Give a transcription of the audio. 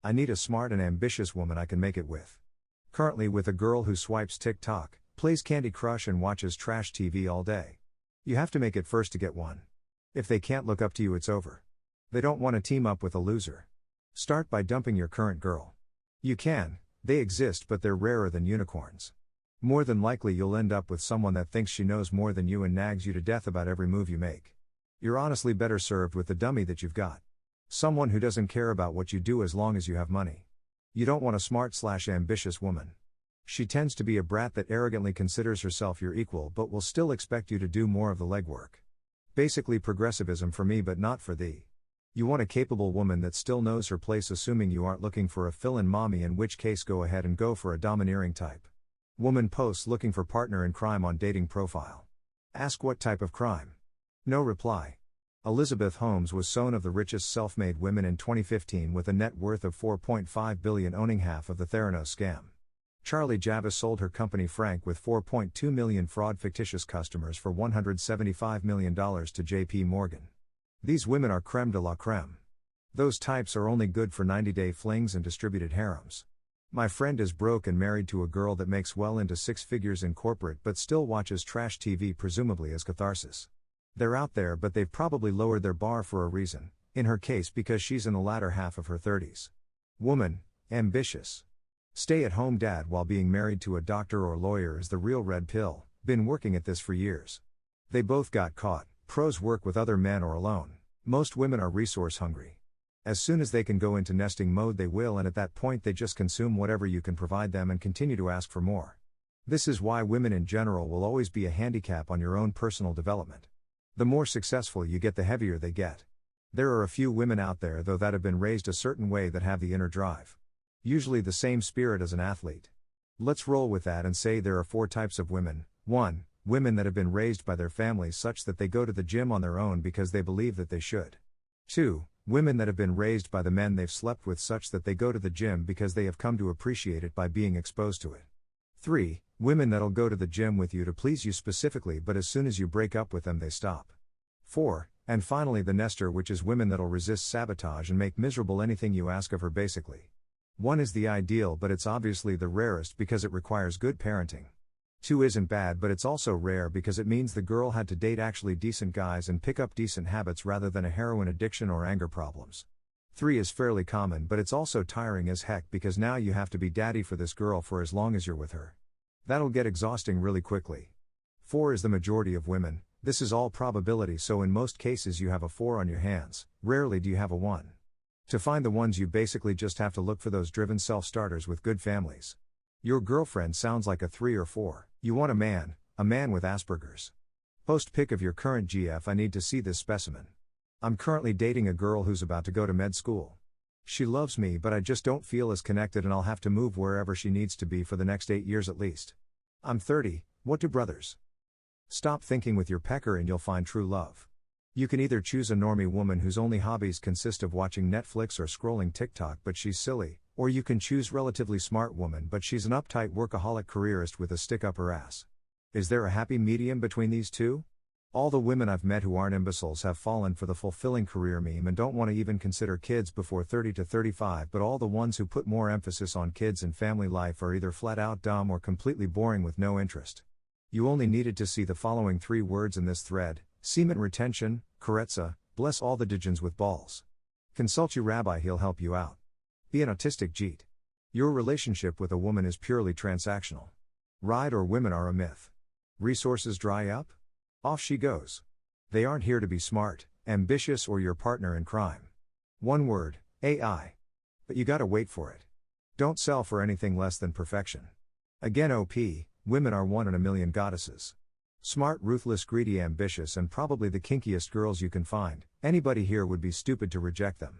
I need a smart and ambitious woman I can make it with. Currently with a girl who swipes TikTok, plays Candy Crush and watches trash TV all day. You have to make it first to get one. If they can't look up to you, it's over. They don't want to team up with a loser. Start by dumping your current girl. You can, they exist, but they're rarer than unicorns. More than likely you'll end up with someone that thinks she knows more than you and nags you to death about every move you make. You're honestly better served with the dummy that you've got. Someone who doesn't care about what you do as long as you have money. You don't want a smart/ambitious woman. She tends to be a brat that arrogantly considers herself your equal but will still expect you to do more of the legwork. Basically progressivism for me but not for thee. You want a capable woman that still knows her place, assuming you aren't looking for a fill-in mommy, in which case go ahead and go for a domineering type. Woman posts looking for partner in crime on dating profile. Ask what type of crime. No reply. Elizabeth Holmes was one of the richest self-made women in 2015 with a net worth of $4.5 billion, owning half of the Theranos scam. Charlie Javis sold her company Frank with 4.2 million fraud fictitious customers for $175 million to JP Morgan. These women are creme de la creme. Those types are only good for 90-day flings and distributed harems. My friend is broke and married to a girl that makes well into six figures in corporate but still watches trash TV, presumably as catharsis. They're out there, but they've probably lowered their bar for a reason, in her case because she's in the latter half of her 30s. Woman, ambitious. Stay-at-home dad while being married to a doctor or lawyer is the real red pill, been working at this for years. They both got caught, pros work with other men or alone. Most women are resource hungry. As soon as they can go into nesting mode they will, and at that point they just consume whatever you can provide them and continue to ask for more. This is why women in general will always be a handicap on your own personal development. The more successful you get, the heavier they get. There are a few women out there though that have been raised a certain way that have the inner drive. Usually the same spirit as an athlete. Let's roll with that and say there are 4 types of women. 1. Women that have been raised by their families such that they go to the gym on their own because they believe that they should. 2. Women that have been raised by the men they've slept with such that they go to the gym because they have come to appreciate it by being exposed to it. 3. Women that'll go to the gym with you to please you specifically, but as soon as you break up with them they stop. 4. And finally the nester, which is women that'll resist sabotage and make miserable anything you ask of her basically. 1 is the ideal, but it's obviously the rarest because it requires good parenting. 2 isn't bad, but it's also rare because it means the girl had to date actually decent guys and pick up decent habits rather than a heroin addiction or anger problems. 3 is fairly common, but it's also tiring as heck because now you have to be daddy for this girl for as long as you're with her. That'll get exhausting really quickly. 4 is the majority of women. This is all probability, so in most cases you have a 4 on your hands, rarely do you have a 1. To find the ones you basically just have to look for those driven self-starters with good families. Your girlfriend sounds like a 3 or 4. You want a man with Asperger's. Post pic of your current GF, I need to see this specimen. I'm currently dating a girl who's about to go to med school. She loves me but I just don't feel as connected and I'll have to move wherever she needs to be for the next 8 years at least. I'm 30, what do brothers? Stop thinking with your pecker and you'll find true love. You can either choose a normie woman whose only hobbies consist of watching Netflix or scrolling TikTok but she's silly, or you can choose relatively smart woman but she's an uptight workaholic careerist with a stick up her ass. Is there a happy medium between these two? All the women I've met who aren't imbeciles have fallen for the fulfilling career meme and don't want to even consider kids before 30 to 35, but all the ones who put more emphasis on kids and family life are either flat out dumb or completely boring with no interest. You only needed to see the following 3 words in this thread: semen retention, Karetza, bless all the Dijins with balls. Consult your rabbi, he'll help you out. Be an autistic Jeet. Your relationship with a woman is purely transactional. Ride or women are a myth. Resources dry up? Off she goes. They aren't here to be smart, ambitious, or your partner in crime. One word, AI. But you gotta wait for it. Don't sell for anything less than perfection. Again OP, women are 1 in a million goddesses. Smart, ruthless, greedy, ambitious, and probably the kinkiest girls you can find. Anybody here would be stupid to reject them.